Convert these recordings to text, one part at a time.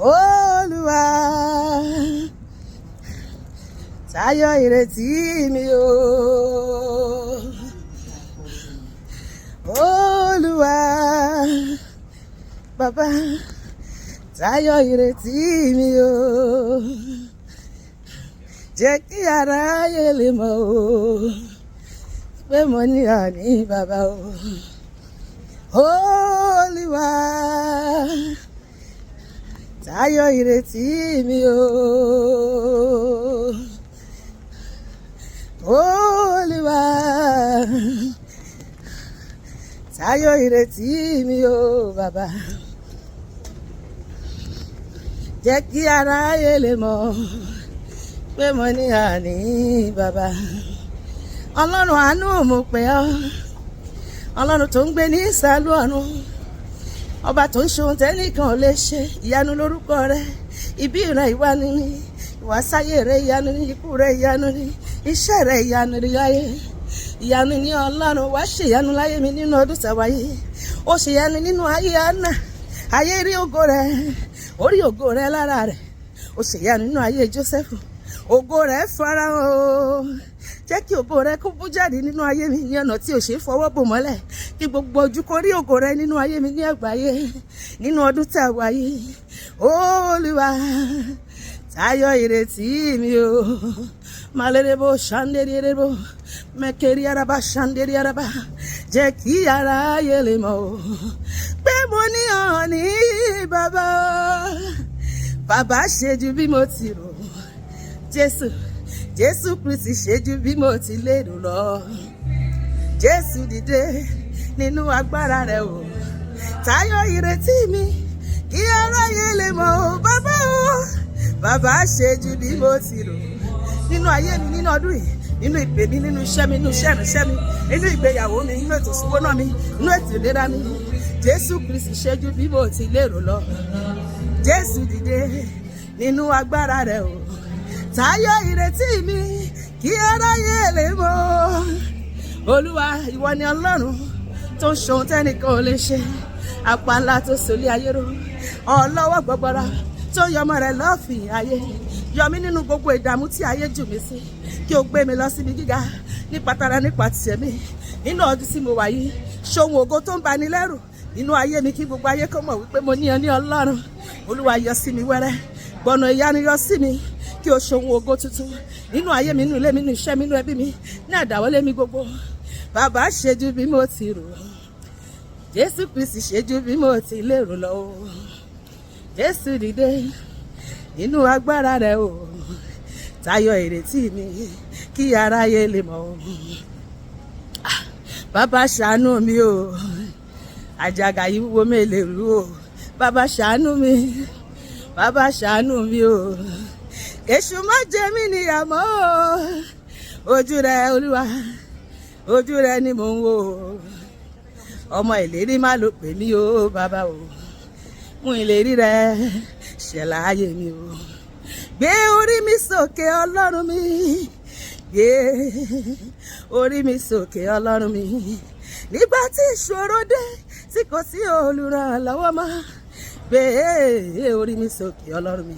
Oluwa tayọ ìrètí mi o. Oluwa bàbá tayọ ìrètí mi o. Jẹ́ kí aráyé lè mọ̀ o pé mo ní àní bàbá o. Oluwa tayọ ìrètí mi o. Oluwa tayọ ìrètí mi o bàbá. Jẹ́ kí aráyé lè mọ̀ pé mo ní àní bàbá. Ọlọ́run àánú mo pè ọ́, Ọlọ́run tó ń gbé ní ìsàlú ọ̀run, ọba tó ń ṣe ohun tẹ́nìkan ò lè ṣe. Ìyanu lórúkọ rẹ, ìbí rẹ ìwánu ni, ìwàsáyé rẹ ìyanu ni, ikú rẹ ìyanu ni, iṣẹ́ rẹ ìyanu ni láyé. Ìyanu ni Ọlọ́run, wá ṣe ìyanu láyé mi nínú ọdún tàwáyé. Ó ṣe ìyanu nínú ayé Anna, ayé rí ògo rẹ, orí ògo rẹ lára rẹ. Ó ṣe ìyanu nínú ayé Joseph, ògo rẹ farahàn o. Jẹ́ kí ògo rẹ kó bú jáde nínú ayé mi ní ọ̀nà tí ò ṣe é fọwọ́ bò mọ́lẹ̀. Kí gbogbo ojú kó rí ògo rẹ nínú ayé mi ní àgbáyé nínú ọdún tá a wà yìí. Olúwa tayọ ìrètí mi o. Malerebo ṣàndéríerebo mẹkẹrí araba ṣàndérí araba. Jẹ́ kí aráyé lè mọ̀ o pé mo ní ọ̀ní bàbá. Bàbá ṣe ju bí mo ti rò. Jésù Kristi ṣe ju bí mo ti lérò lọ. Jésù dìde nínú agbára rẹ o. Tayọ ìrètí mi kí aráyé lè mọ̀ o bàbá o. Bàbá ṣe ju bí mo ti rò nínú ayé mi nínú ọdún yìí, nínú ìpè mi, nínú iṣẹ́ mi, nínú iṣẹ́ ìrìnsẹ́ mi, nínú ìgbéyàwó mi, nínú ètò ìṣúná mi, nínú ètò ìlera mi. Jésù Kristi ṣe ju bí mo ti lérò lọ. Jésù dìde nínú agbára rẹ o. Tayọ ìrètí mi kí aráyé lè mọ̀. Olúwa ìwọ ni Ọlọ́run tó ń ṣe ohun tẹ́nìkan ò lè ṣe. Apá ńlá tó solé ayé ró, ọlọ́wọ́ gbọgbọrọ tó yọmọ rẹ̀ lọ́fìn ayé. Yọ mí nínú gbogbo ìdààmú tí ayé jù mí sí, kí o gbé mi lọ síbi gíga nípa tara nípa tìẹ̀ mi. Nínú ọdún tí mo wà yìí, ṣohun ògo tó ń bani lẹ́rù nínú ayé mi, kí gbogbo ayé kó mọ̀ wípé mo ní ọ ní Ọlọ́run. Olúwa yọ sí mi wẹ́rẹ́, gbọ̀nà ìyanu yọ sí mi, kí o ṣohun ògo tuntun nínú ayé mi, nínú ilé mi, nínú iṣẹ́ mi, nínú ẹbí mi, ní àdáwọlé mi gbogbo. Bàbá ṣe ju bí mo ti rò, Jésù Kristi ṣe ju bí mo ti lérò lọ. Jésù dìde nínú agbára rẹ o. Tayọ ìrètí mi kí aráyé lè mọ̀. Bàbá ṣàánú mi o, àjàgà yìí wúwo mi lè rú o. Bàbá ṣàánú mi, bàbá ṣàánú mi o. Èṣù má jẹ mí níyàmọ́ o. Ojú rẹ Olúwa, ojú rẹ ni mò ń wò. Ọmọ ìlérí má ló pè mí o bàbá o. Mú ìlérí rẹ ṣẹ láyé mi o. Gbé orí mi sókè Ọlọ́run mi. Gbé orí mi sókè Ọlọ́run mi. Nígbà tí ìṣòro dé tí kò sí olùrànlọ́wọ́ mọ́. Gbé orí mi sókè Ọlọ́run mi.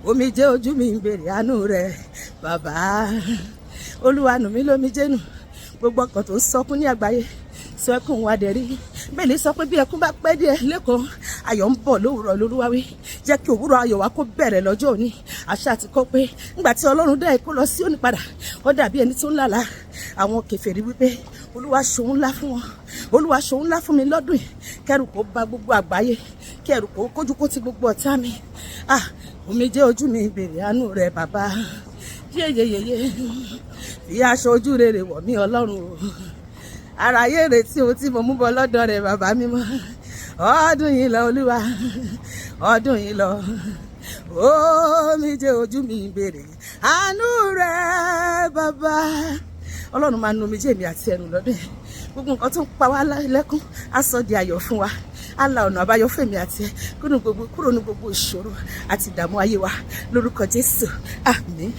Omijé ojú mi ń béèrè àánú rẹ bàbá. Olúwa nù mí lómijé nù. Gbogbo ọkàn tó ń sọkún ní àgbáyé sọ ẹkún wa dẹ̀rí. Bẹ́ẹ̀ni sọ pé bí ẹkún bá pẹ́ díẹ̀ lẹ́kọ̀ọ́, ayọ̀ ń bọ̀ lówùrọ̀ lÓlúwa wí. Jẹ́ kí òwúrọ̀ ayọ̀ wa kó bẹ̀rẹ̀ lọ́jọ́ òní. Àṣà àti kọ́ pé nígbà tí Ọlọ́run dá ikú lọ sí òní padà, ó dàbí ẹni tó ń lálàá. Àwọn kèfèrí wípé Olúwa ṣohun ńlá fún wọn. Olúwa ṣohun ńlá fún mi lọ́dún yìí. Kẹ́rù kó bá gbogbo àgbáyé, kẹ́rù kó kójú kó ti gbogbo ọ̀tá mi. Omijé ojú mi béèrè àánú rẹ bàbá. Yeyeyeye fi aṣọ ojú rere wọ̀ mí Ọlọ́run o. Àráyé retí ohun tí mo mú bọ̀ lọ́dọ̀ rẹ̀ bàbá mímọ́. Ọdún yìí lọ Olúwa, ọdún yìí lọ. Omijé ojú mi béèrè àánú rẹ̀ bàbá. Ọlọ́run máa nu omijé mi àti ẹnu lọ́dún yìí. Gbogbo nǹkan tó ń pa wá lẹ́kún á sọ di ayọ̀ fún wa. Á la ọ̀nà àbáyọ fèmí àti ẹ kúrò ní gbogbo ìṣòro àti ìdààmú ayé wa lórúkọ Jésù. Àmín.